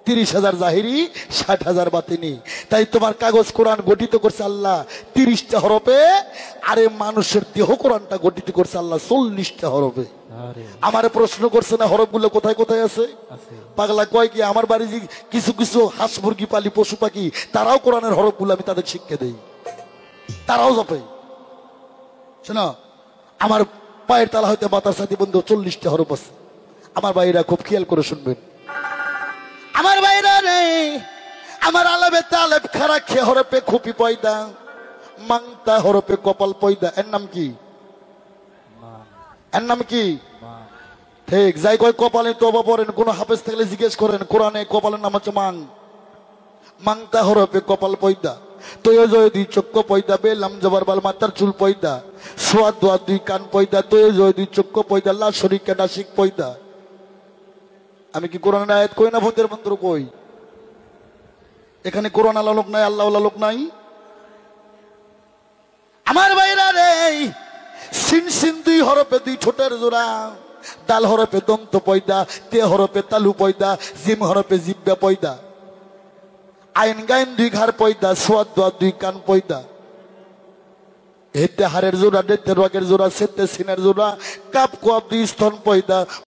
30,000 জাহিরি, 60,000 বাতিনি। তাই তোমার কাগজ কোরআন গঠিত করছে আল্লাহ 30টা হরফে, আরে মানুষের দেহ কোরআনটা গঠিত করছে আল্লাহ 40টা হরফে। আমারে প্রশ্ন করছে না হরফগুলো কোথায় কোথায় আছে? পাগলা কয় কি আমার বাড়ি যে কিছু কিছু হাঁস মুরগি পালি পশু পাখি, তারাও কোরআনের হরফগুলো আমি তাদের শিক্ষা দেই, তারাও জপে। শোনো, আমার পায়ের তালা হইতে মাথার সাথে বন্ধু 40টা হরফ আছে। আমার ভাইরা খুব খেয়াল করে শুনবেন, আমার ভাইরা রে, আমার আলেবে তালেব খারা খে হরফে খুপি পয়দা, মাংতা হরফে কপাল পয়দা। এর নাম কি? এর নাম কি? ঠিক। যাই কয় কপালে তওবা পড়েন, কোন হাফেজ থাকলে জিজ্ঞেস করেন, কোরআনে কপালের নাম হচ্ছে মাং। মাংতা হরফে কপাল পয়দা, তয় জয় দুই চক্ষ পয়দা, বেলাম জবর বাল মাতার চুল পয়দা, সোয়াদ দোয়া দুই কান পয়দা, তয় জয় দুই চক্ষ পয়দা, লা শরীকা নাসিক পয়দা। আমি কি কোরআনের আয়াত কই না ভূতের মন্ত্র কই? এখানে কোরআন আল্লাহ লোক নাই, আল্লাহ লোক নাই। আমার ভাইরা রে, সিন সিন দুই হরফে দুই ঠোঁটের জোড়া, দাল হরফে দন্ত পয়দা, তে হরফে তালু পয়দা, জিম হরফে জিব্বা পয়দা, আইন গাইন দুই ঘর পয়দা, সোয়াদ দোয়া দুই কান পয়দা, হেতে হারের জোড়া, ডেতে রগের জোড়া, সেতে সিনের জোড়া, কাপ কোয়াব দুই স্তন পয়দা।